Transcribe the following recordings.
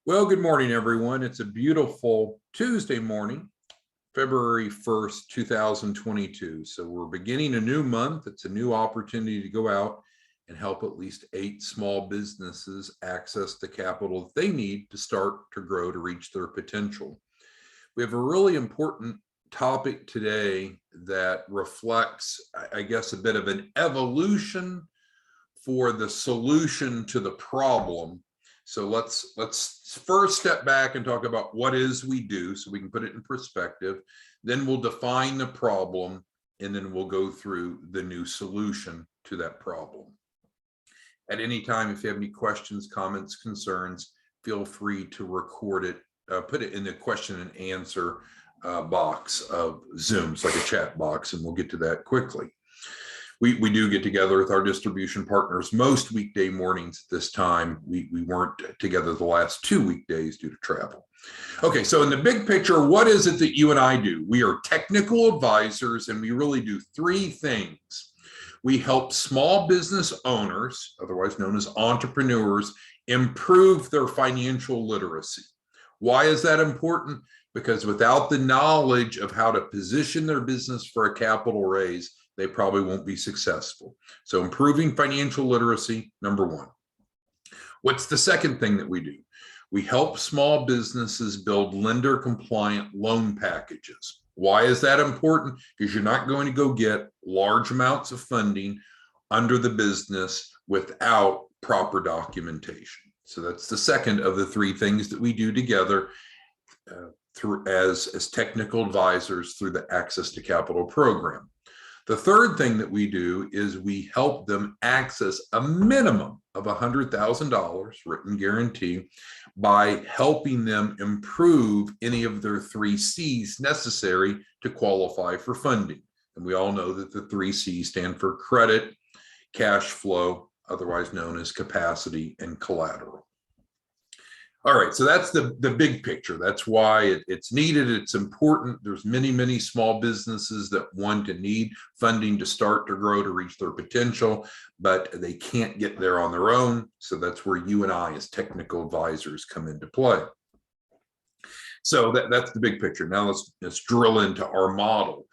Well, good morning, everyone. It's a beautiful Tuesday morning, February 1st, 2022. So we're beginning a new month. It's a new opportunity to go out and help at least 8 small businesses access the capital that they need to start to grow to reach their potential. We have a really important topic today that reflects, I guess, a bit of an evolution for the solution to the problem. So let's first step back and talk about what is we do so we can put it in perspective. Then we'll define the problem, and then we'll go through the new solution to that problem. At any time, if you have any questions, comments, concerns, feel free to record it, put it in the question and answer box of Zoom. It's like a chat box, and we'll get to that quickly. We do get together with our distribution partners most weekday mornings at this time. We weren't together the last 2 weekdays due to travel. Okay, so in the big picture, what is it that you and I do? We are technical advisors, and we really do 3 things. We help small business owners, otherwise known as entrepreneurs, improve their financial literacy. Why is that important? Because without the knowledge of how to position their business for a capital raise, they probably won't be successful. So improving financial literacy, number 1. What's the second thing that we do? We help small businesses build lender compliant loan packages. Why is that important? Because you're not going to go get large amounts of funding under the business without proper documentation. So that's the second of the 3 things that we do together through as technical advisors through the Access to Capital program. The third thing that we do is we help them access a minimum of $100,000 written guarantee by helping them improve any of their 3 C's necessary to qualify for funding. And we all know that the 3 C's stand for credit, cash flow, otherwise known as capacity, and collateral. All right, so that's the big picture. That's why it's needed. It's important. There's many small businesses that want and need funding to start to grow to reach their potential, but they can't get there on their own. So that's where you and I as technical advisors come into play. So that's the big picture. Now let's drill into our model.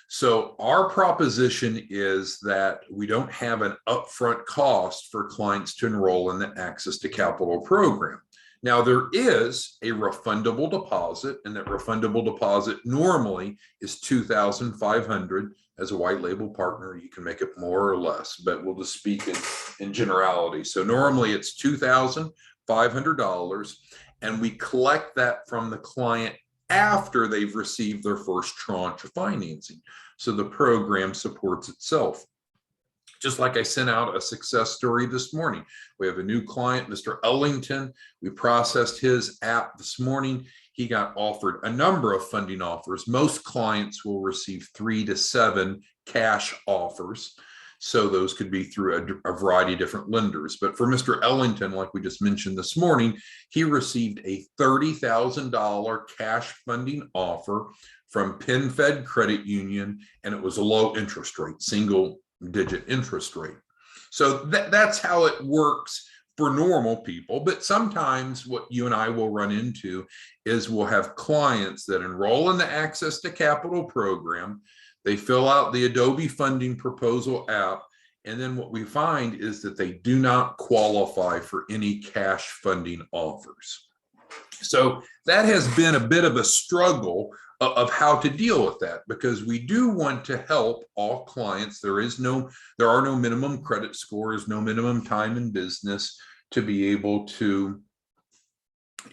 So our proposition is that we don't have an upfront cost for clients to enroll in the Access to Capital program. Now, there is a refundable deposit, and that refundable deposit normally is $2,500. As a white label partner, you can make it more or less, but we'll just speak in generality. So normally it's $2,500, and we collect that from the client after they've received their first tranche of financing. So the program supports itself. Just like I sent out a success story this morning. We have a new client, Mr. Ellington. We processed his app this morning. He got offered a number of funding offers. Most clients will receive 3 to 7 cash offers. So those could be through a variety of different lenders. But for Mr. Ellington, like we just mentioned this morning, he received a $30,000 cash funding offer from PenFed Credit Union, and it was a low interest rate, single-digit interest rate. So that's how it works for normal people. But sometimes what you and I will run into is we'll have clients that enroll in the Access to Capital program. They fill out the Adobe Funding Proposal app, and then what we find is that they do not qualify for any cash funding offers. So that has been a bit of a struggle of how to deal with that, because we do want to help all clients. There are no minimum credit scores, no minimum time in business to be able to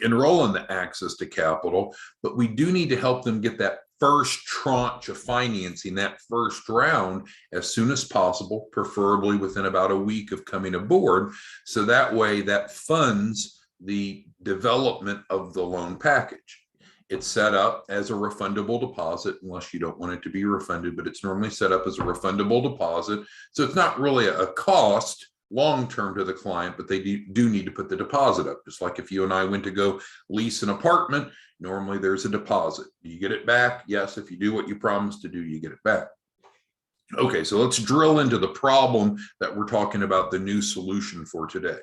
enroll in the Access to Capital, but we do need to help them get that first tranche of financing, that first round, as soon as possible, preferably within about a week of coming aboard. So that way that funds the development of the loan package. It's set up as a refundable deposit, unless you don't want it to be refunded, but it's normally set up as a refundable deposit. So it's not really a cost long-term to the client, but they do need to put the deposit up. Just like if you and I went to go lease an apartment, normally there's a deposit. Do you get it back? Yes. If you do what you promised to do, you get it back. Okay, so let's drill into the problem that we're talking about, the new solution for today.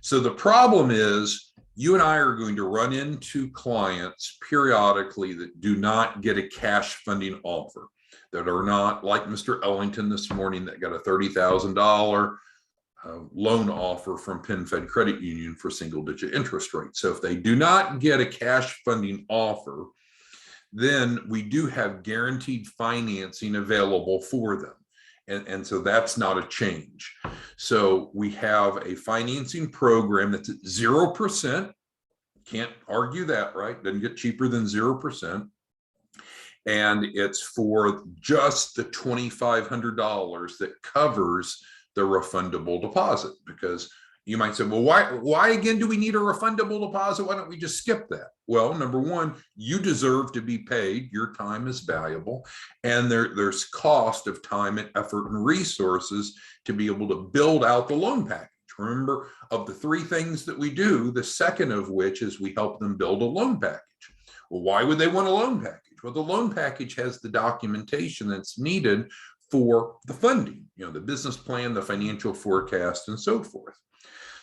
So the problem is you and I are going to run into clients periodically that do not get a cash funding offer, that are not like Mr. Ellington this morning that got a $30,000 loan offer from PenFed Credit Union for single-digit interest rates. So if they do not get a cash funding offer, then we do have guaranteed financing available for them. And so that's not a change. So we have a financing program that's at 0%. Can't argue that, right? Doesn't get cheaper than 0%. And it's for just the $2,500 that covers the refundable deposit. Because you might say, well, why again do we need a refundable deposit? Why don't we just skip that? Well, number one, you deserve to be paid. Your time is valuable. And there's cost of time and effort and resources to be able to build out the loan package. Remember, of the three things that we do, the second of which is we help them build a loan package. Well, why would they want a loan package? Well, the loan package has the documentation that's needed for the funding, the business plan, the financial forecast, and so forth.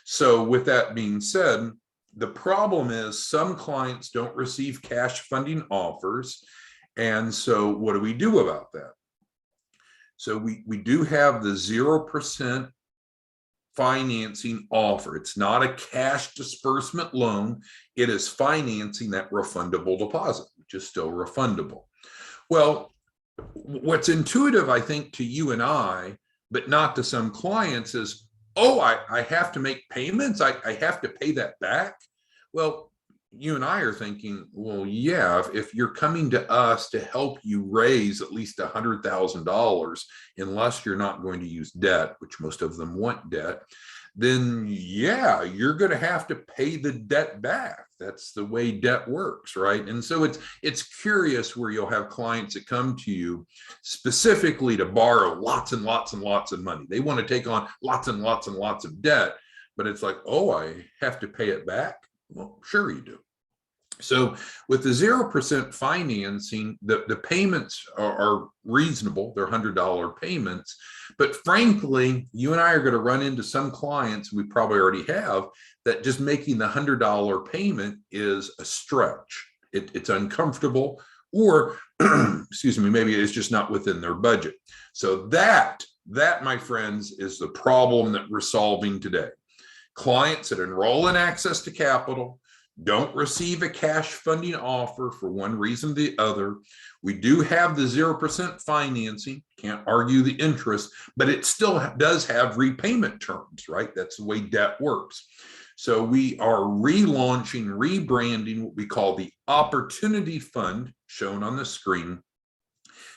So with that being said, the problem is some clients don't receive cash funding offers. And so what do we do about that? So we do have the 0% financing offer. It's not a cash disbursement loan. It is financing that refundable deposit, which is still refundable. Well, what's intuitive, I think, to you and I, but not to some clients is, oh, I have to make payments. I have to pay that back. Well, you and I are thinking, well, yeah, if you're coming to us to help you raise at least $100,000, unless you're not going to use debt, which most of them want debt, then yeah, you're going to have to pay the debt back. That's the way debt works, right? And so it's curious where you'll have clients that come to you specifically to borrow lots and lots and lots of money. They want to take on lots and lots and lots of debt, but it's like, oh, I have to pay it back. Well, sure you do. So with the 0% financing, the payments are reasonable. They're $100 payments. But frankly, you and I are going to run into some clients, we probably already have, that just making the $100 payment is a stretch. It's uncomfortable, or excuse me, maybe it's just not within their budget. So that, my friends, is the problem that we're solving today. Clients that enroll in Access to Capital don't receive a cash funding offer for one reason or the other. We do have the 0% financing, can't argue the interest, but it still does have repayment terms, right? That's the way debt works. So we are relaunching, rebranding what we call the Opportunity Fund, shown on the screen,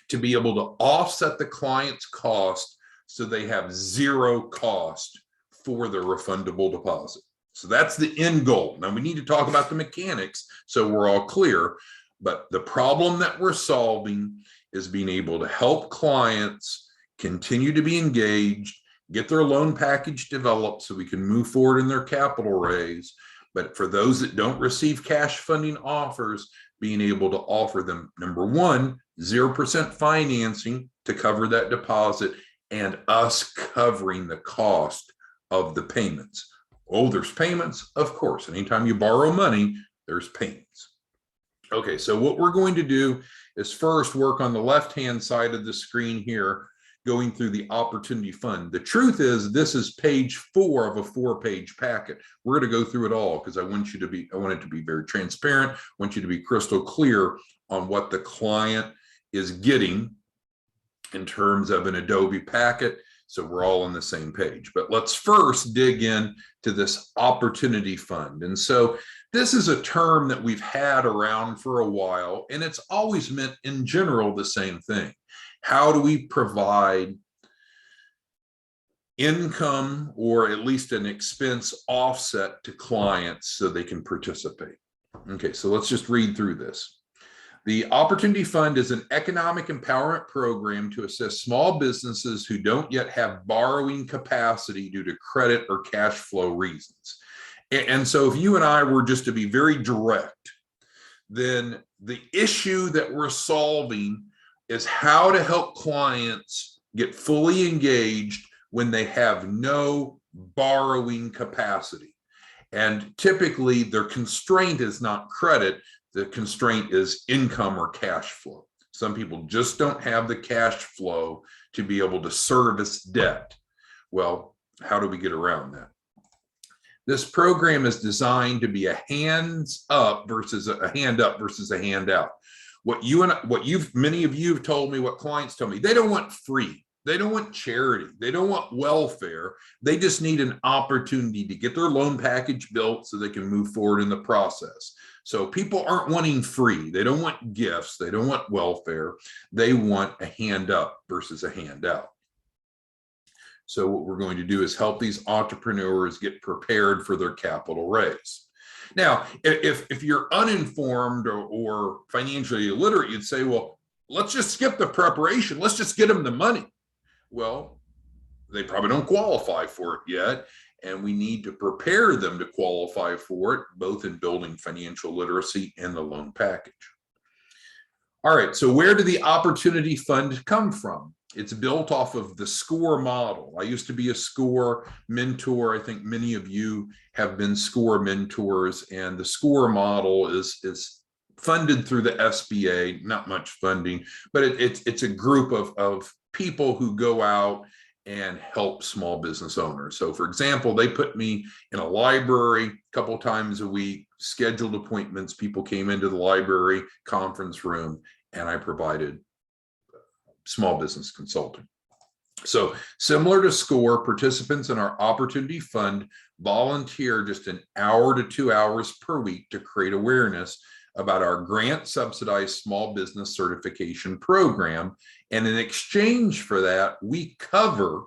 to be able to offset the client's cost so they have zero cost for the refundable deposit. So that's the end goal. Now we need to talk about the mechanics so we're all clear, but the problem that we're solving is being able to help clients continue to be engaged, get their loan package developed so we can move forward in their capital raise. But for those that don't receive cash funding offers, being able to offer them, number one, 0% financing to cover that deposit, and us covering the cost of the payments. Oh, there's payments, of course. Anytime you borrow money, there's payments. Okay, so what we're going to do is first work on the left-hand side of the screen here, going through the Opportunity Fund. The truth is, this is page 4 of a 4-page packet. We're going to go through it all because I want it to be very transparent. I want you to be crystal clear on what the client is getting in terms of an Adobe packet, so we're all on the same page. But let's first dig in to this Opportunity Fund. And so this is a term that we've had around for a while, and it's always meant in general the same thing. How do we provide income or at least an expense offset to clients so they can participate? Okay, so let's just read through this. The Opportunity Fund is an economic empowerment program to assist small businesses who don't yet have borrowing capacity due to credit or cash flow reasons. And so if you and I were just to be very direct, then the issue that we're solving is how to help clients get fully engaged when they have no borrowing capacity. And typically their constraint is not credit. The constraint is income or cash flow. Some people just don't have the cash flow to be able to service debt. Well, how do we get around that? This program is designed to be a hands up versus a hand up versus a handout. Many of you have told me, what clients tell me, they don't want free. They don't want charity. They don't want welfare. They just need an opportunity to get their loan package built so they can move forward in the process. So people aren't wanting free. They don't want gifts. They don't want welfare. They want a hand up versus a handout. So what we're going to do is help these entrepreneurs get prepared for their capital raise. Now, if you're uninformed or financially illiterate, you'd say, well, let's just skip the preparation. Let's just get them the money. Well, they probably don't qualify for it yet, and we need to prepare them to qualify for it, both in building financial literacy and the loan package. All right, so where did the Opportunity Fund come from? It's built off of the SCORE model. I used to be a SCORE mentor. I think many of you have been SCORE mentors, and the SCORE model is funded through the SBA, not much funding, but it's a group of people who go out and help small business owners. So for example, they put me in a library a couple of times a week, scheduled appointments. People came into the library conference room, and I provided small business consulting. So similar to SCORE, participants in our Opportunity Fund volunteer just an hour to 2 hours per week to create awareness about our grant-subsidized small business certification program. And in exchange for that, we cover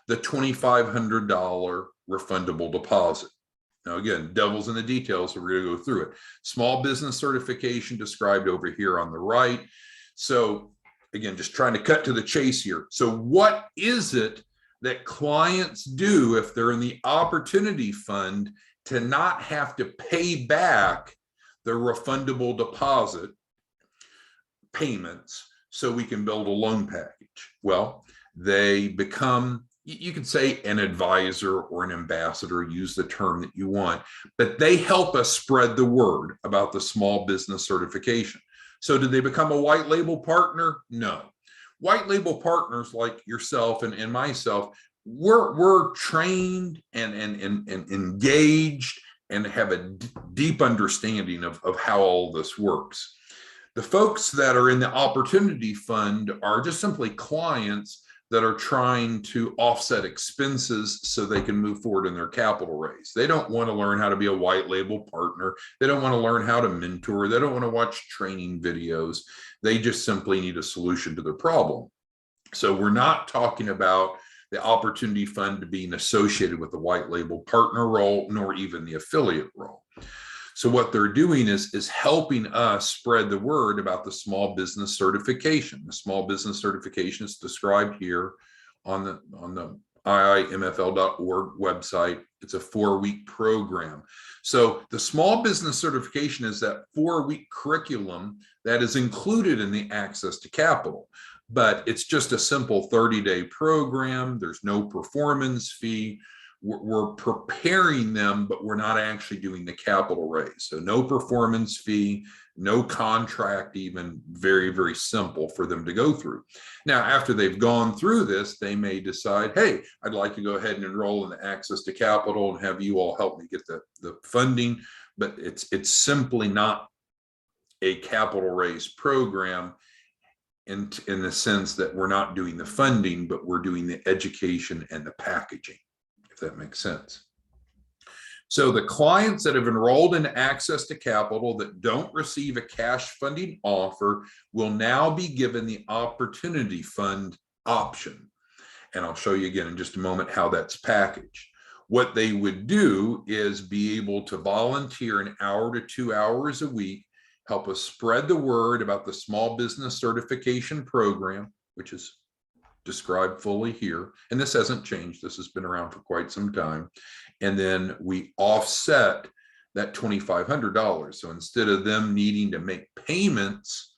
the $2,500 refundable deposit. Now, again, devil's in the details, so we're going to go through it. Small business certification described over here on the right. So again, just trying to cut to the chase here. So what is it that clients do if they're in the Opportunity Fund to not have to pay back the refundable deposit payments so we can build a loan package? Well, they become, you could say, an advisor or an ambassador, use the term that you want, but they help us spread the word about the small business certification. So did they become a white label partner? No. White label partners like yourself and myself, we're trained and engaged and have a deep understanding of how all this works. The folks that are in the Opportunity Fund are just simply clients that are trying to offset expenses so they can move forward in their capital raise. They don't want to learn how to be a white label partner. They don't want to learn how to mentor. They don't want to watch training videos. They just simply need a solution to their problem. So we're not talking about the Opportunity Fund being associated with the white label partner role, nor even the affiliate role. So what they're doing is helping us spread the word about the small business certification. The small business certification is described here on the iimfl.org website. It's a 4-week program. So the small business certification is that 4-week curriculum that is included in the Access to Capital, but it's just a simple 30-day program. There's no performance fee. We're preparing them, but we're not actually doing the capital raise. So no performance fee, no contract, even very, very simple for them to go through. Now, after they've gone through this, they may decide, hey, I'd like to go ahead and enroll in the Access to Capital and have you all help me get the funding. But it's simply not a capital raise program in the sense that we're not doing the funding, but we're doing the education and the packaging, if that makes sense. So the clients that have enrolled in Access to Capital that don't receive a cash funding offer will now be given the Opportunity Fund option. And I'll show you again in just a moment how that's packaged. What they would do is be able to volunteer an hour to 2 hours a week, help us spread the word about the small business certification program, which is described fully here. And this hasn't changed. This has been around for quite some time. And then we offset that $2,500. So instead of them needing to make payments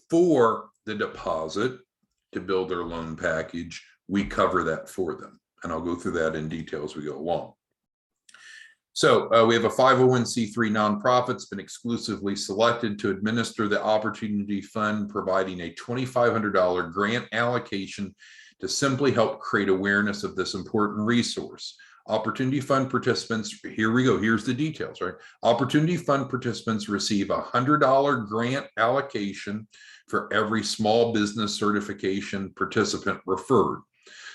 for the deposit to build their loan package, we cover that for them. And I'll go through that in detail as we go along. So we have a 501c3 nonprofit that's been exclusively selected to administer the Opportunity Fund, providing a $2,500 grant allocation to simply help create awareness of this important resource. Opportunity Fund participants, here we go, here's the details, right? Opportunity Fund participants receive a $100 grant allocation for every small business certification participant referred.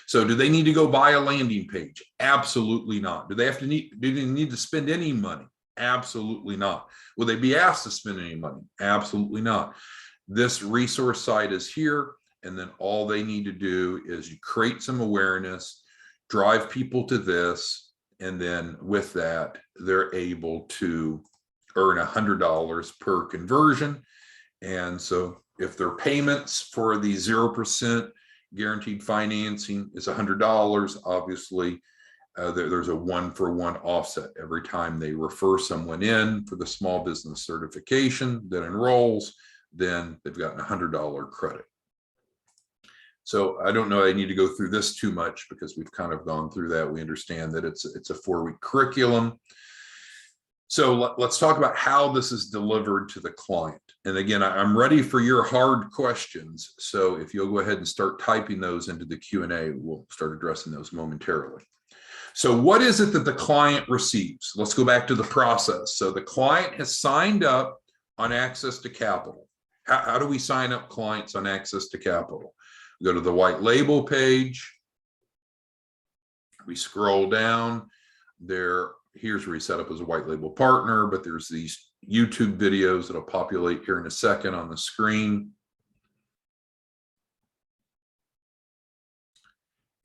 So do they need to go buy a landing page? Absolutely not. Do they need to spend any money? Absolutely not. Will they be asked to spend any money? Absolutely not. This resource site is here, and then all they need to do is you create some awareness, drive people to this, and then with that, they're able to earn $100 per conversion. And so if their payments for the 0% guaranteed financing is $100, obviously there's a 1-for-1 offset every time they refer someone in for the small business certification that enrolls, then they've gotten a $100 credit. So I don't know I need to go through this too much because we've kind of gone through that. We understand that it's a 4-week curriculum. So let's talk about how this is delivered to the client. And again, I'm ready for your hard questions. So if you'll go ahead and start typing those into the Q&A, we'll start addressing those momentarily. So what is it that the client receives? Let's go back to the process. So the client has signed up on Access to Capital. How do we sign up clients on Access to Capital? We go to the white label page. We scroll down there. Here's where you set up as a white label partner, but there's these YouTube videos that'll populate here in a second on the screen.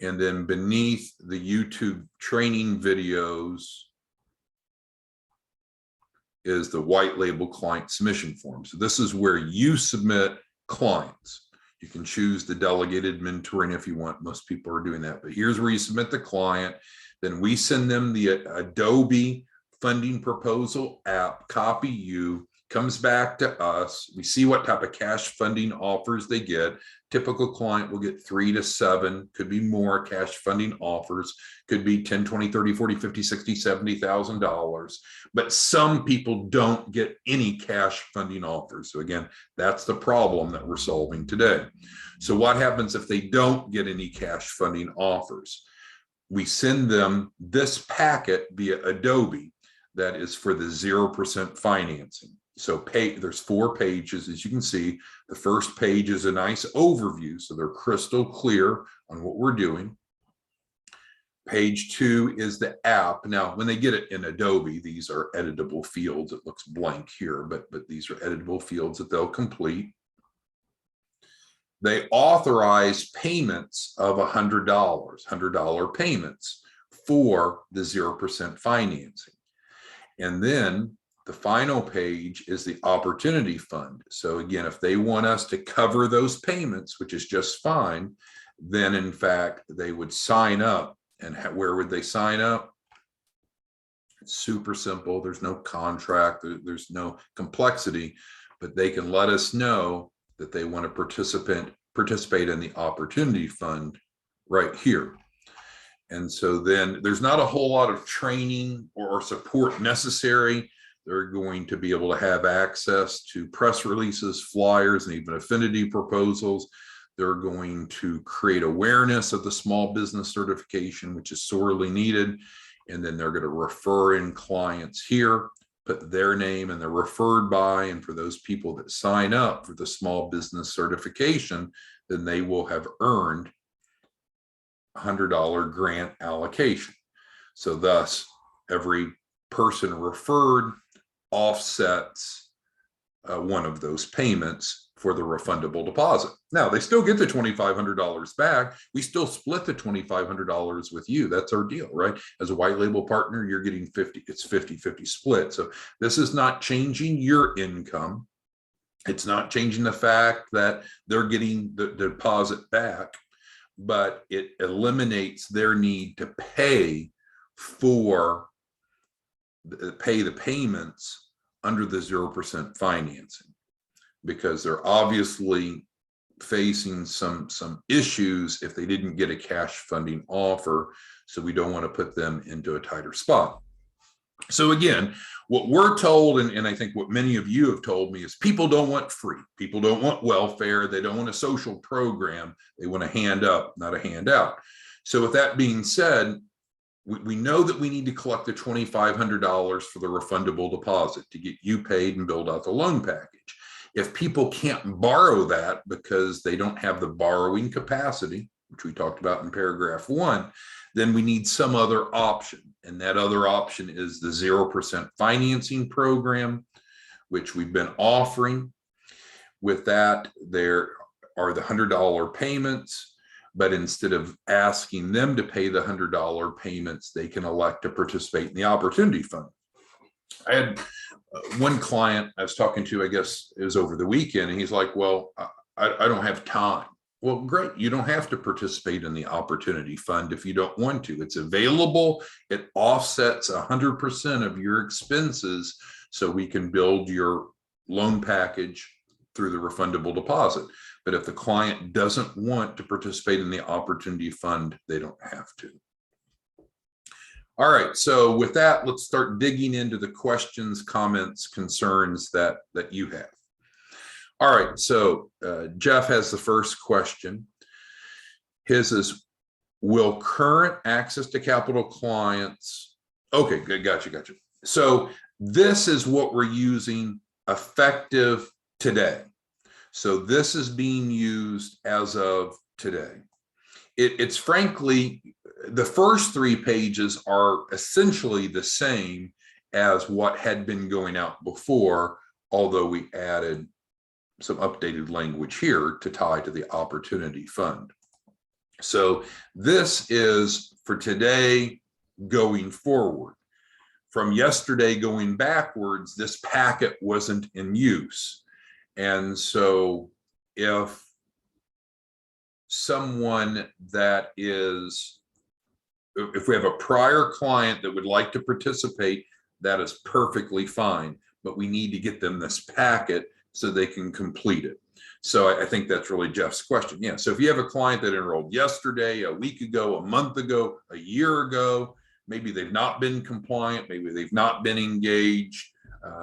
And then beneath the YouTube training videos is the white label client submission form. So this is where you submit clients. You can choose the delegated mentoring if you want. Most people are doing that, but here's where you submit the client. Then we send them the Adobe funding proposal app, copy you, comes back to us. We see what type of cash funding offers they get. Typical client will get 3 to 7, could be more cash funding offers, could be 10, 20, 30, 40, 50, 60, $70,000. But some people don't get any cash funding offers. So again, that's the problem that we're solving today. So what happens if they don't get any cash funding offers? We send them this packet via Adobe that is for the 0% financing. So there's 4 pages, as you can see. The first page is a nice overview, so they're crystal clear on what we're doing. Page 2 is the app. Now, when they get it in Adobe, these are editable fields. It looks blank here, but these are editable fields that they'll complete. They authorize payments of $100 payments for the 0% financing. And then the final page is the Opportunity Fund. So again, if they want us to cover those payments, which is just fine, then in fact, they would sign up. And where would they sign up? It's super simple. There's no contract. There's no complexity, but they can let us know that they want to participate in the Opportunity Fund right here. And so then there's not a whole lot of training or support necessary. They're going to be able to have access to press releases, flyers, and even affinity proposals. They're going to create awareness of the small business certification, which is sorely needed. And then they're going to refer in clients here, put their name and they're referred by. And for those people that sign up for the small business certification, then they will have earned $100 grant allocation. So thus, every person referred offsets one of those payments for the refundable deposit. Now, they still get the $2,500 back. We still split the $2,500 with you. That's our deal, right? As a white label partner, you're getting 50, it's 50-50 split. So this is not changing your income. It's not changing the fact that they're getting the deposit back, but it eliminates their need to pay the payments under the 0% financing, because they're obviously facing some issues if they didn't get a cash funding offer. So we don't want to put them into a tighter spot. So again, what we're told, and I think what many of you have told me, is people don't want free. People don't want welfare. They don't want a social program. They want a hand up, not a handout. So with that being said, we know that we need to collect the $2,500 for the refundable deposit to get you paid and build out the loan package. If people can't borrow that because they don't have the borrowing capacity, which we talked about in paragraph 1, then we need some other option. And that other option is the 0% financing program, which we've been offering. With that, there are the $100 payments, but instead of asking them to pay the $100 payments, they can elect to participate in the Opportunity Fund. I had one client I was talking to, I guess it was over the weekend, and he's like, well, I don't have time. Well, great. You don't have to participate in the Opportunity Fund if you don't want to. It's available. It offsets 100% of your expenses, so we can build your loan package through the refundable deposit. But if the client doesn't want to participate in the Opportunity Fund, they don't have to. All right, so with that, let's start digging into the questions, comments, concerns that you have. All right, so Jeff has the first question. His is, will current access to capital clients, okay, good, gotcha. So this is what we're using effective today. So this is being used as of today. It's frankly, the first 3 pages are essentially the same as what had been going out before, although we added some updated language here to tie to the Opportunity Fund. So this is for today going forward. From yesterday going backwards, this packet wasn't in use. And so if someone that is, if we have a prior client that would like to participate, that is perfectly fine, but we need to get them this packet so they can complete it. So I think that's really Jeff's question. Yeah, so if you have a client that enrolled yesterday, a week ago, a month ago, a year ago, maybe they've not been compliant, maybe they've not been engaged,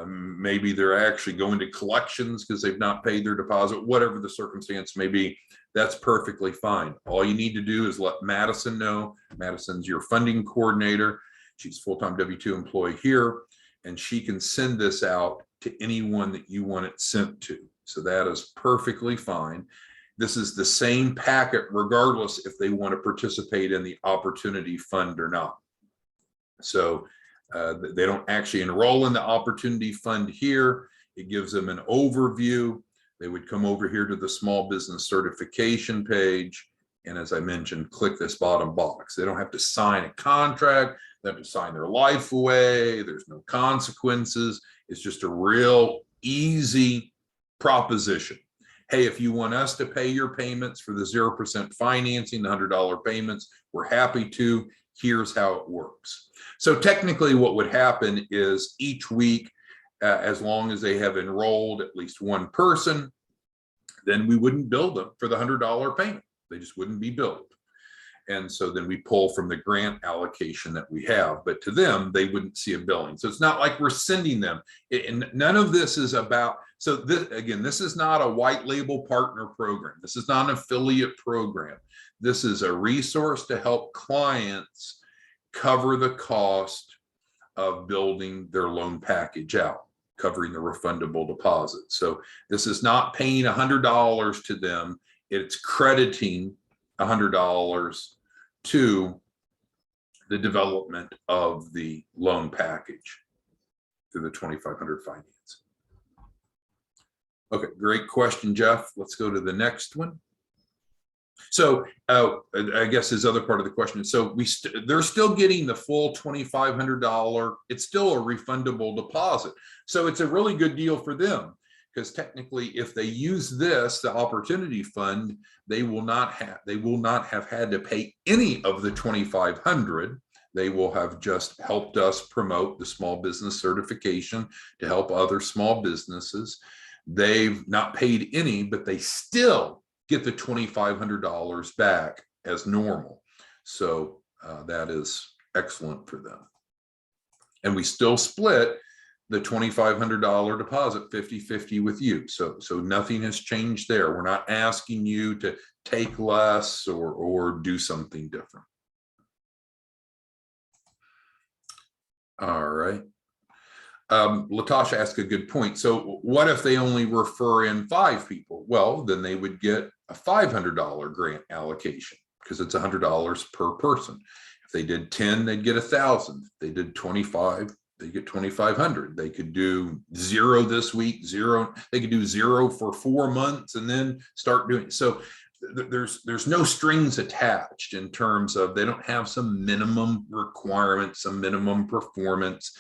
maybe they're actually going to collections because they've not paid their deposit, whatever the circumstance may be, that's perfectly fine. All you need to do is let Madison know. Madison's your funding coordinator. She's a full-time W-2 employee here, and she can send this out to anyone that you want it sent to. So that is perfectly fine. This is the same packet regardless if they want to participate in the Opportunity Fund or not. So they don't actually enroll in the Opportunity Fund here. It gives them an overview. They would come over here to the small business certification page. And as I mentioned, click this bottom box. They don't have to sign a contract. They have to sign their life away. There's no consequences. It's just a real easy proposition. Hey, if you want us to pay your payments for the 0% financing, the $100 payments, we're happy to. Here's how it works. So technically what would happen is each week, as long as they have enrolled at least one person, then we wouldn't bill them for the $100 payment. They just wouldn't be billed. And so then we pull from the grant allocation that we have, but to them, they wouldn't see a billing. So it's not like we're sending them. And none of this is about, so this, again, this is not a white label partner program. This is not an affiliate program. This is a resource to help clients cover the cost of building their loan package out, covering the refundable deposit. So this is not paying $100 to them. It's crediting $100 to the development of the loan package through the 2,500 finance. Okay, great question, Jeff. Let's go to the next one. So I guess his other part of the question is, so they're still getting the full $2,500. It's still a refundable deposit. So it's a really good deal for them, because technically if they use this, the Opportunity Fund, they will not have had to pay any of the $2,500. They will have just helped us promote the small business certification to help other small businesses. They've not paid any, but they still get the $2,500 back as normal. So that is excellent for them. And we still split the $2,500 deposit 50-50 with you. So nothing has changed there. We're not asking you to take less or do something different. All right. Latasha asked a good point. So what if they only refer in 5 people? Well, then they would get a $500 grant allocation because it's $100 per person. If they did 10, they'd get 1,000. If they did 25, they get 2,500. They could do 0 this week, 0. They could do 0 for 4 months and then start doing. So there's no strings attached in terms of they don't have some minimum requirements, some minimum performance.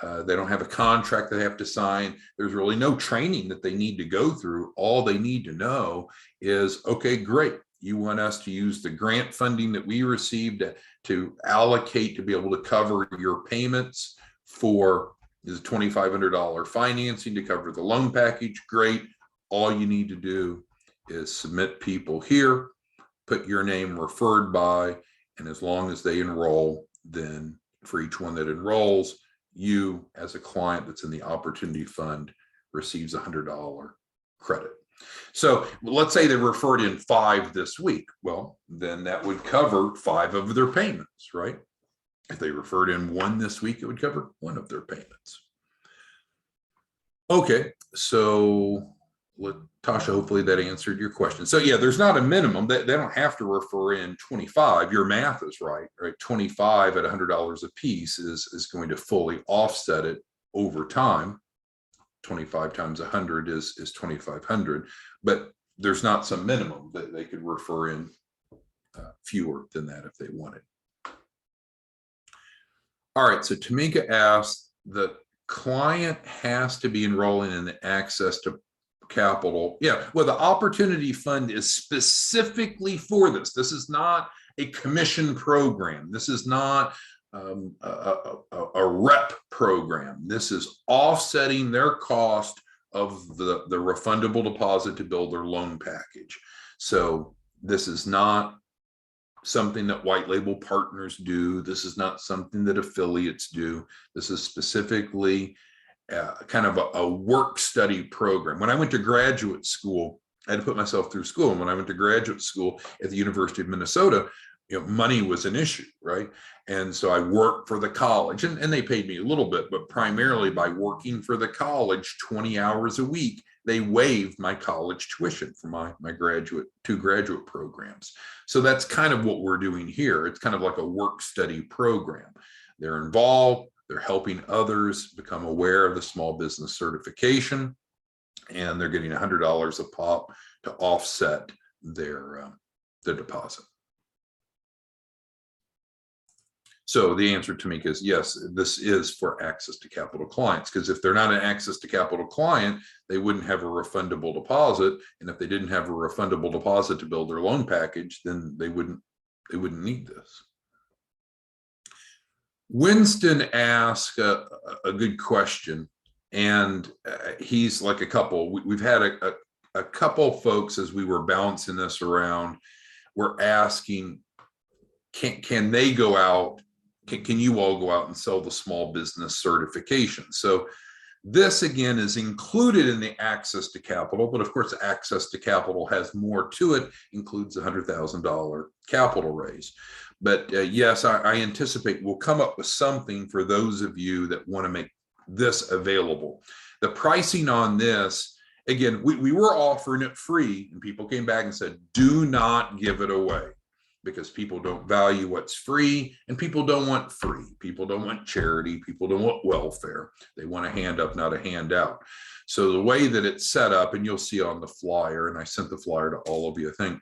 They don't have a contract they have to sign. There's really no training that they need to go through. All they need to know is, okay, great. You want us to use the grant funding that we received to allocate to be able to cover your payments for is $2,500 financing to cover the loan package. Great. All you need to do is submit people here, put your name referred by, and as long as they enroll, then for each one that enrolls, you as a client that's in the opportunity fund receives $100 credit. So let's say they referred in 5 this week. Well, then that would cover 5 of their payments, right? If they referred in 1 this week, it would cover 1 of their payments. Okay, so Latasha, hopefully that answered your question. So yeah, there's not a minimum. They don't have to refer in 25. Your math is right? 25 at $100 a piece is going to fully offset it over time. 25 times 100 is 2,500, but there's not some minimum that they could refer in fewer than that if they wanted. All right, so Tamika asked, the client has to be enrolling in the access to capital. Yeah, well, the opportunity fund is specifically for this. This is not a commission program. This is not a rep program. This is offsetting their cost of the refundable deposit to build their loan package. So this is not something that white label partners do. This is not something that affiliates do. This is specifically kind of a work study program. When I went to graduate school, I had to put myself through school. And when I went to graduate school at the University of Minnesota, money was an issue, right? And so I worked for the college, and they paid me a little bit, but primarily by working for the college 20 hours a week, they waived my college tuition for my 2 graduate programs. So that's kind of what we're doing here. It's kind of like a work study program. They're involved, they're helping others become aware of the small business certification, and they're getting $100 a pop to offset their deposit. So the answer, Tamika, is yes, this is for access to capital clients, because if they're not an access to capital client, they wouldn't have a refundable deposit. And if they didn't have a refundable deposit to build their loan package, then they wouldn't need this. Winston asked a good question, and he's like a couple. We've had a couple folks as we were balancing this around. We're asking, can they go out? Can you all go out and sell the small business certification? So this again is included in the access to capital, but of course access to capital has more to it, includes a $100,000 capital raise. But yes, I anticipate we'll come up with something for those of you that want to make this available. The pricing on this, again, we were offering it free, and people came back and said, do not give it away, because people don't value what's free, and people don't want free. People don't want charity. People don't want welfare. They want a hand up, not a handout. So the way that it's set up, and you'll see on the flyer, and I sent the flyer to all of you, I think,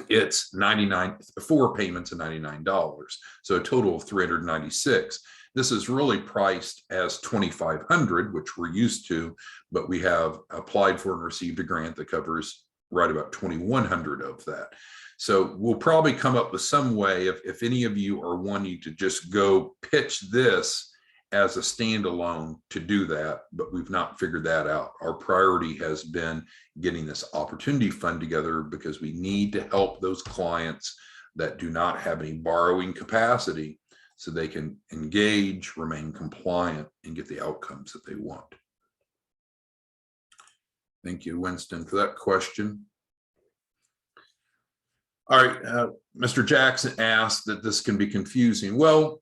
it's 4 payments of $99. So a total of $396. This is really priced as $2,500, which we're used to, but we have applied for and received a grant that covers right about $2,100 of that. So we'll probably come up with some way, if any of you are wanting to just go pitch this as a standalone, to do that, but we've not figured that out. Our priority has been getting this opportunity fund together, because we need to help those clients that do not have any borrowing capacity, so they can engage, remain compliant, and get the outcomes that they want. Thank you, Winston, for that question. All right, Mr. Jackson asked that this can be confusing. Well,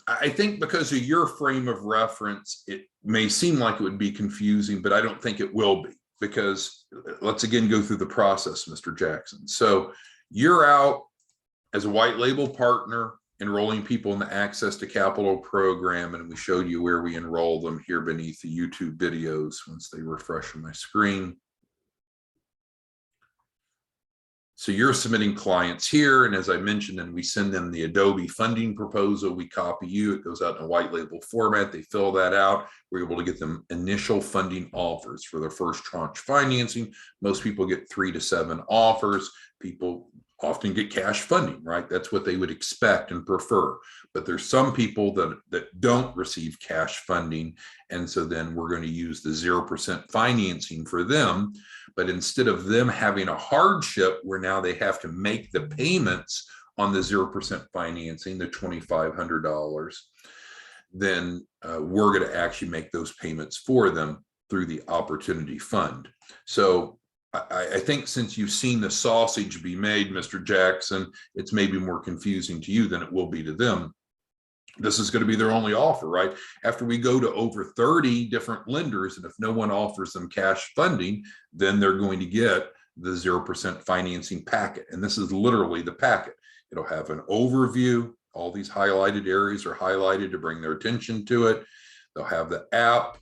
I think because of your frame of reference, it may seem like it would be confusing, but I don't think it will be, because let's again go through the process, Mr. Jackson. So you're out as a white label partner, enrolling people in the Access to Capital program, and we showed you where we enroll them here beneath the YouTube videos once they refresh on my screen. So you're submitting clients here, and as I mentioned, and we send them the Adobe funding proposal, we copy you, it goes out in a white label format, they fill that out, we're able to get them initial funding offers for their first tranche financing. Most people get 3 to 7 offers. People often get cash funding, right? That's what they would expect and prefer. But there's some people that don't receive cash funding, and so then we're going to use the 0% financing for them. But instead of them having a hardship where now they have to make the payments on the 0% financing, the $2,500, then we're going to actually make those payments for them through the Opportunity Fund. So I think since you've seen the sausage be made, Mr. Jackson, it's maybe more confusing to you than it will be to them. This is going to be their only offer, right? After we go to over 30 different lenders, and if no one offers them cash funding, then they're going to get the 0% financing packet. And this is literally the packet. It'll have an overview. All these highlighted areas are highlighted to bring their attention to it. They'll have the app,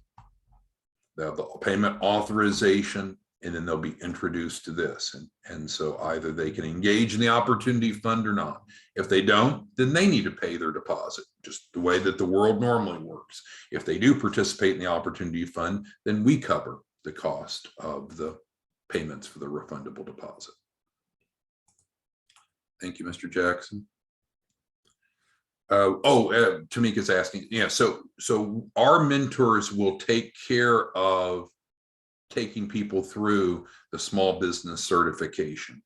they'll have the payment authorization, and then they'll be introduced to this. And so either they can engage in the Opportunity Fund or not. If they don't, then they need to pay their deposit, just the way that the world normally works. If they do participate in the Opportunity Fund, then we cover the cost of the payments for the refundable deposit. Thank you, Mr. Jackson. Tamika's asking, yeah, so our mentors will take care of taking people through the small business certification.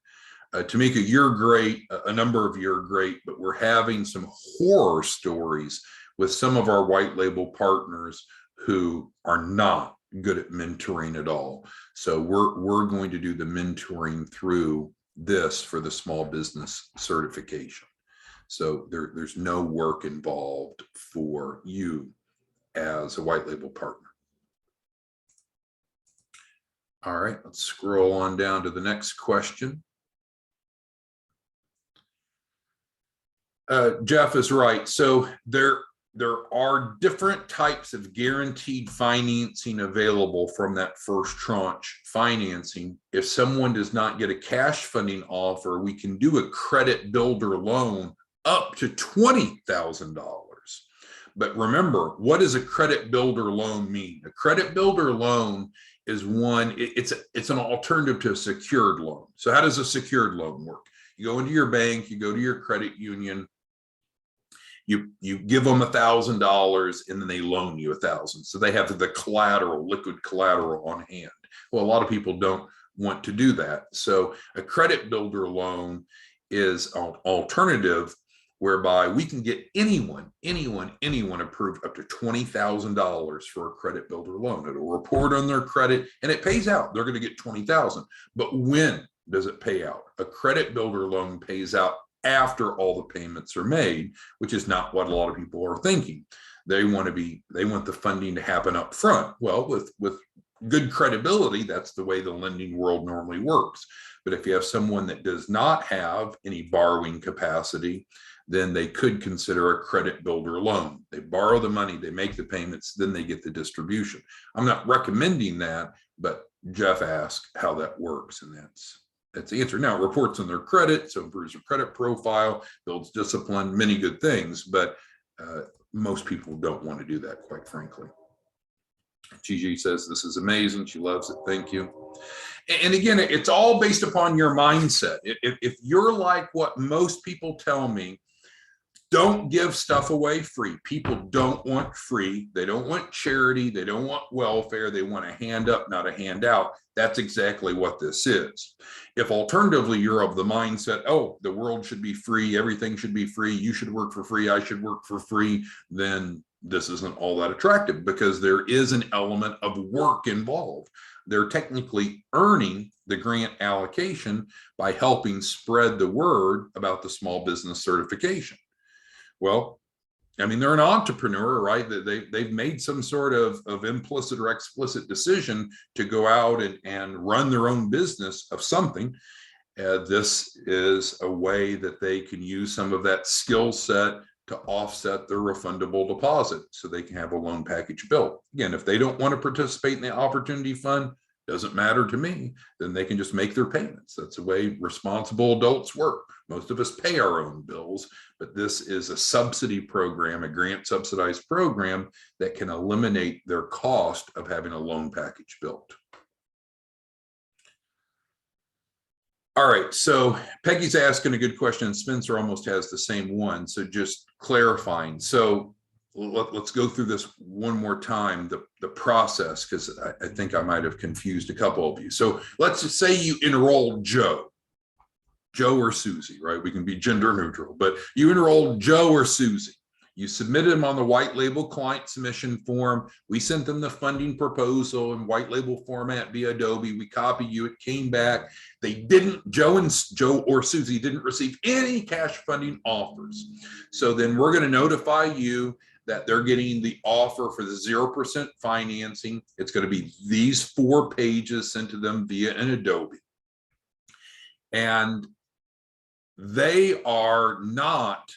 Tamika, you're great. A number of you are great, but we're having some horror stories with some of our white label partners who are not good at mentoring at all. So we're going to do the mentoring through this for the small business certification. So there's no work involved for you as a white label partner. All right, let's scroll on down to the next question. Jeff is right. So there are different types of guaranteed financing available from that first tranche financing. If someone does not get a cash funding offer, we can do a credit builder loan up to $20,000. But remember, what does a credit builder loan mean? A credit builder loan is one, it's an alternative to a secured loan. So how does a secured loan work? You go into your bank, you go to your credit union, you give them $1,000 and then they loan you $1,000. So they have the collateral, liquid collateral on hand. Well, a lot of people don't want to do that. So a credit builder loan is an alternative whereby we can get anyone approved up to $20,000 for a credit builder loan. It'll report on their credit and it pays out. They're going to get $20,000. But when does it pay out? A credit builder loan pays out after all the payments are made, which is not what a lot of people are thinking. They want the funding to happen up front. Well, with good credibility, that's the way the lending world normally works. But if you have someone that does not have any borrowing capacity, then they could consider a credit builder loan. They borrow the money, they make the payments, then they get the distribution. I'm not recommending that, but Jeff asked how that works, and that's the answer. Now, it reports on their credit, so improves their credit profile, builds discipline, many good things, but most people don't want to do that, quite frankly. Gigi says, this is amazing. She loves it. Thank you. And again, it's all based upon your mindset. If you're like what most people tell me, Don't give stuff away free. People don't want free. They don't want charity. They don't want welfare. They want a hand up, not a handout. That's exactly what this is. If alternatively, you're of the mindset, oh, the world should be free, everything should be free, you should work for free, I should work for free, then this isn't all that attractive, because there is an element of work involved. They're technically earning the grant allocation by helping spread the word about the small business certification. Well, I mean, they're an entrepreneur, right? They've made some sort of implicit or explicit decision to go out and run their own business of something. This is a way that they can use some of that skill set to offset their refundable deposit so they can have a loan package built. Again, if they don't want to participate in the opportunity fund, doesn't matter to me, then they can just make their payments. That's the way responsible adults work. Most of us pay our own bills, but this is a subsidy program, a grant subsidized program that can eliminate their cost of having a loan package built. All right, so Peggy's asking a good question, and Spencer almost has the same one. So just clarifying. So let's go through this one more time, the process, because I think I might have confused a couple of you. So let's just say you enroll Joe or Susie, right? We can be gender neutral, but you enrolled Joe or Susie. You submitted them on the white label client submission form. We sent them the funding proposal in white label format via Adobe. We copied you, it came back. They didn't, Joe or Susie didn't receive any cash funding offers. So then we're going to notify you that they're getting the offer for the 0% financing. It's going to be these 4 pages sent to them via an Adobe. And they are not.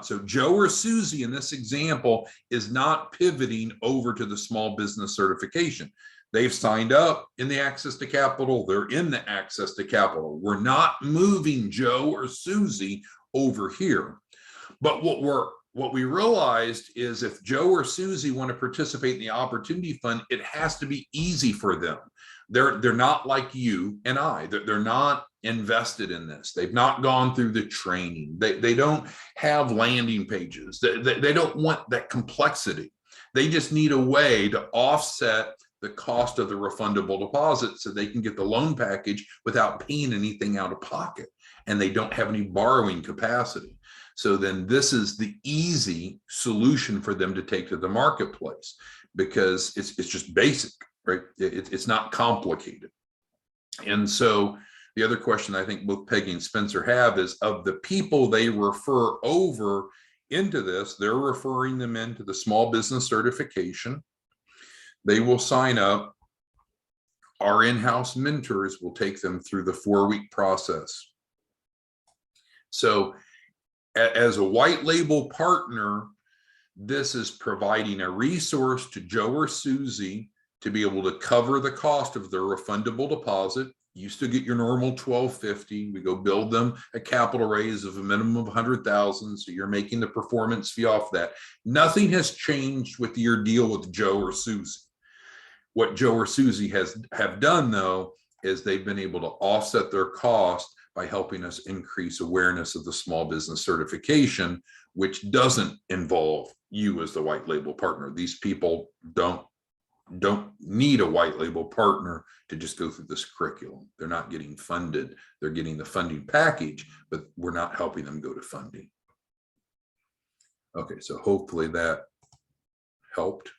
So Joe or Susie in this example is not pivoting over to the small business certification. They've signed up in the access to capital. They're in the access to capital. We're not moving Joe or Susie over here. But what we realized is if Joe or Susie want to participate in the opportunity fund, it has to be easy for them. They're not like you and I. They're not invested in this. They've not gone through the training. They don't have landing pages. They don't want that complexity. They just need a way to offset the cost of the refundable deposit so they can get the loan package without paying anything out of pocket. And they don't have any borrowing capacity. So then this is the easy solution for them to take to the marketplace, because it's just basic, right? It's not complicated. And so the other question I think both Peggy and Spencer have is, of the people they refer over into this, they're referring them into the small business certification. They will sign up. Our in-house mentors will take them through the 4-week process. So as a white label partner, this is providing a resource to Joe or Susie to be able to cover the cost of their refundable deposit. You still get your normal $1,250. We go build them a capital raise of a minimum of $100,000. So you're making the performance fee off that. Nothing has changed with your deal with Joe or Susie. What Joe or Susie have done, though, is they've been able to offset their cost by helping us increase awareness of the small business certification, which doesn't involve you as the white label partner. These people don't need a white label partner to just go through this curriculum. They're not getting funded. They're getting the funding package, but we're not helping them go to funding. Okay, so hopefully that helped.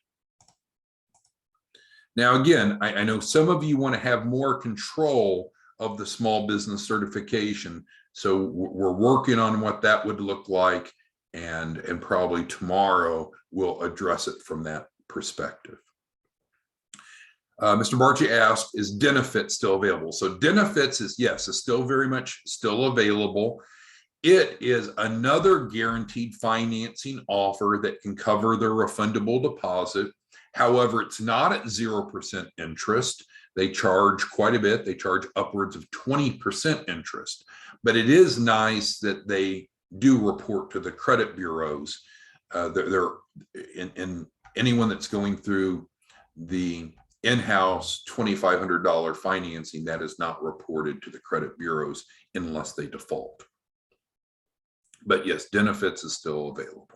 Now, again, I know some of you want to have more control of the small business certification. So we're working on what that would look like, and probably tomorrow we'll address it from that perspective. Mr. Barchi asked, is Denefit still available? So Denefits is, yes, is still very much still available. It is another guaranteed financing offer that can cover the refundable deposit. However, it's not at 0% interest. They charge quite a bit. They charge upwards of 20% interest. But it is nice that they do report to the credit bureaus. They're in anyone that's going through the in-house $2,500 financing, that is not reported to the credit bureaus unless they default. But yes, benefits is still available.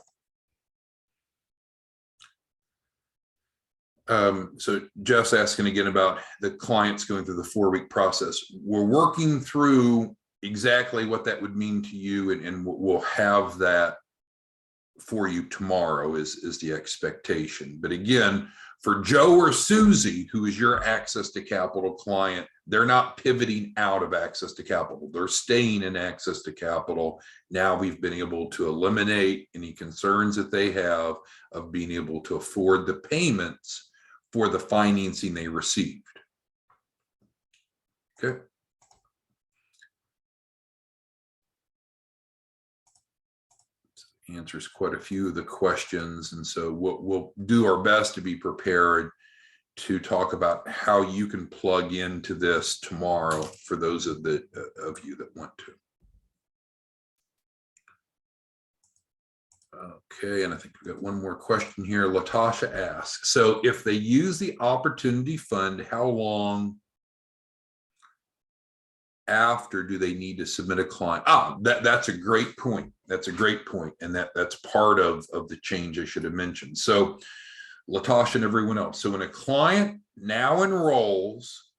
So Jeff's asking again about the clients going through the 4-week process. We're working through exactly what that would mean to you, and we'll have that for you tomorrow is the expectation. But again, for Joe or Susie, who is your access to capital client, they're not pivoting out of access to capital. They're staying in access to capital. Now we've been able to eliminate any concerns that they have of being able to afford the payments for the financing they received. Okay. Answers quite a few of the questions. And so we'll do our best to be prepared to talk about how you can plug into this tomorrow for those of you that want to. Okay, and I think we've got one more question here. Latasha asks, so if they use the opportunity fund, how long after do they need to submit a client? That's a great point. That's a great point. And that's part of the change I should have mentioned. So Latasha and everyone else. So when a client now enrolls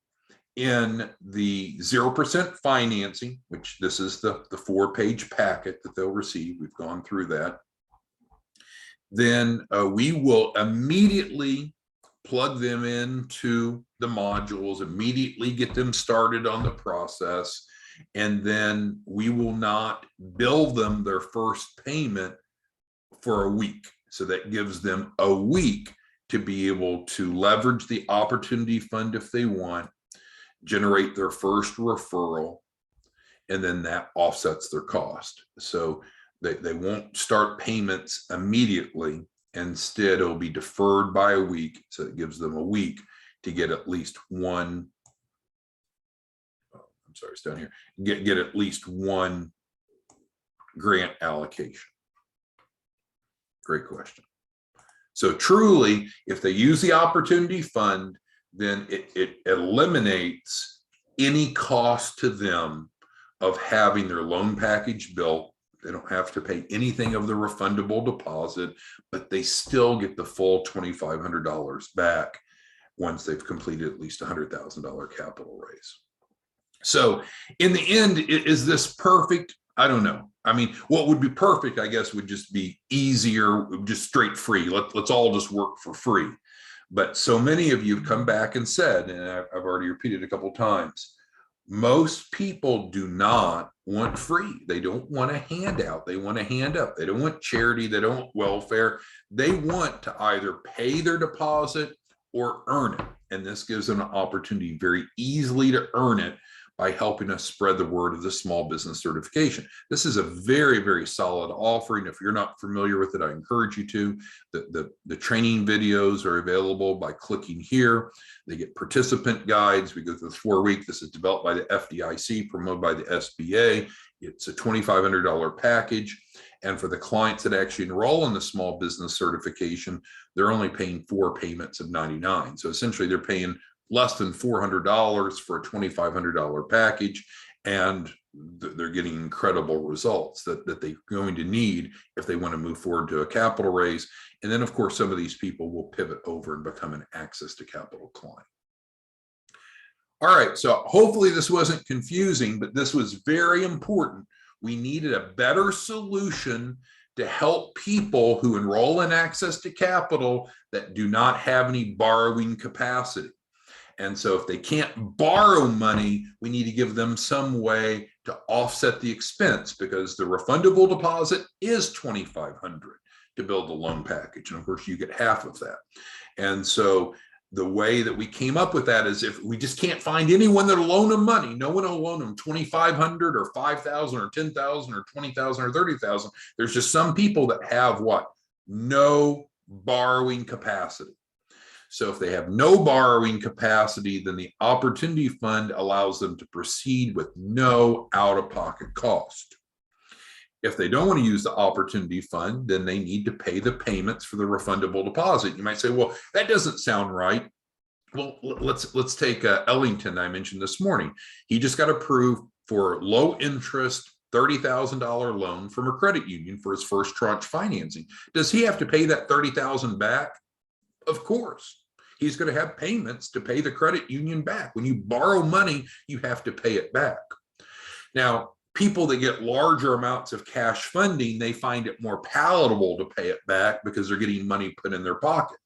in the 0% financing, which this is the 4-page packet that they'll receive, we've gone through that, then we will immediately plug them into the modules, immediately get them started on the process, and then we will not bill them their first payment for a week. So that gives them a week to be able to leverage the opportunity fund if they want, generate their first referral, and then that offsets their cost. So they won't start payments immediately. Instead, it'll be deferred by a week. So it gives them a week to get at least one. I'm sorry, it's down here. Get at least one grant allocation. Great question. So truly, if they use the opportunity fund, then it eliminates any cost to them of having their loan package built. They don't have to pay anything of the refundable deposit, but they still get the full $2,500 back once they've completed at least $100,000 capital raise. So in the end, is this perfect? I don't know. I mean, what would be perfect, I guess, would just be easier, just straight free. Let's all just work for free. But so many of you have come back and said, and I've already repeated a couple of times, most people do not want free. They don't want a handout. They want a hand up. They don't want charity. They don't want welfare. They want to either pay their deposit or earn it. And this gives them an opportunity very easily to earn it by helping us spread the word of the small business certification. This is a very, very solid offering. If you're not familiar with it, I encourage you to. The training videos are available by clicking here. They get participant guides. We go through the 4-week. This is developed by the FDIC, promoted by the SBA. It's a $2,500 package. And for the clients that actually enroll in the small business certification, they're only paying 4 payments of $99. So essentially they're paying less than $400 for a $2,500 package, and they're getting incredible results that they're going to need if they want to move forward to a capital raise. And then, of course, some of these people will pivot over and become an access to capital client. All right, so hopefully this wasn't confusing, but this was very important. We needed a better solution to help people who enroll in access to capital that do not have any borrowing capacity. And so if they can't borrow money, we need to give them some way to offset the expense, because the refundable deposit is $2,500 to build the loan package. And of course, you get half of that. And so the way that we came up with that is, if we just can't find anyone that'll loan them money, no one will loan them $2,500 or $5,000 or $10,000 or $20,000 or $30,000. There's just some people that have what? No borrowing capacity. So if they have no borrowing capacity, then the opportunity fund allows them to proceed with no out-of-pocket cost. If they don't want to use the opportunity fund, then they need to pay the payments for the refundable deposit. You might say, well, that doesn't sound right. Well, let's take Ellington I mentioned this morning. He just got approved for low interest $30,000 loan from a credit union for his first tranche financing. Does he have to pay that $30,000 back? Of course. He's going to have payments to pay the credit union back. When you borrow money, you have to pay it back. Now, people that get larger amounts of cash funding, they find it more palatable to pay it back because they're getting money put in their pocket.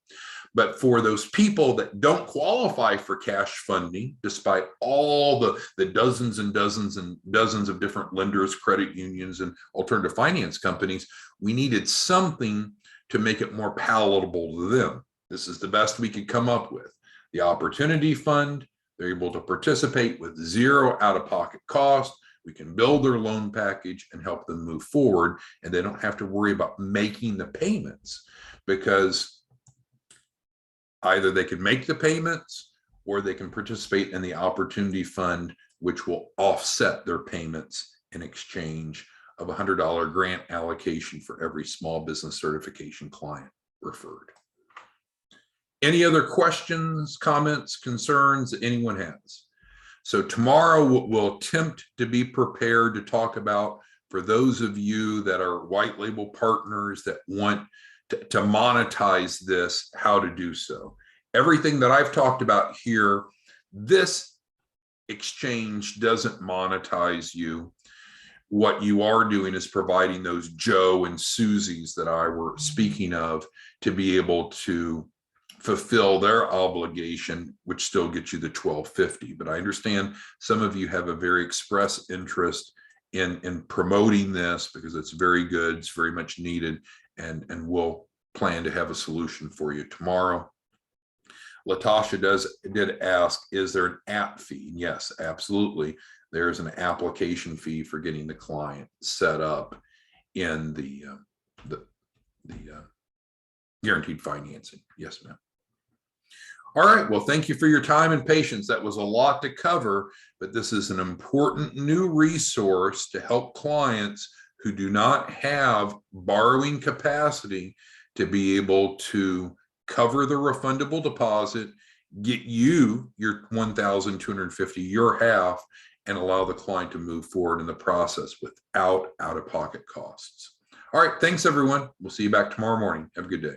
But for those people that don't qualify for cash funding, despite all the dozens and dozens and dozens of different lenders, credit unions, and alternative finance companies, we needed something to make it more palatable to them. This is the best we could come up with. The Opportunity Fund, they're able to participate with zero out-of-pocket cost. We can build their loan package and help them move forward, and they don't have to worry about making the payments, because either they can make the payments or they can participate in the Opportunity Fund, which will offset their payments in exchange of a $100 grant allocation for every small business certification client referred. Any other questions, comments, concerns that anyone has? So tomorrow we'll attempt to be prepared to talk about, for those of you that are white label partners that want to monetize this, how to do so. Everything that I've talked about here, this exchange doesn't monetize you. What you are doing is providing those Joe and Susies that I were speaking of to be able to fulfill their obligation, which still gets you the $1,250. But I understand some of you have a very express interest in promoting this because it's very good, it's very much needed, and we'll plan to have a solution for you tomorrow. Latasha did ask, is there an app fee? Yes, absolutely. There's an application fee for getting the client set up in the guaranteed financing. Yes, ma'am. All right, well, thank you for your time and patience. That was a lot to cover, but this is an important new resource to help clients who do not have borrowing capacity to be able to cover the refundable deposit, get you your $1,250, your half, and allow the client to move forward in the process without out-of-pocket costs. All right, thanks everyone. We'll see you back tomorrow morning. Have a good day.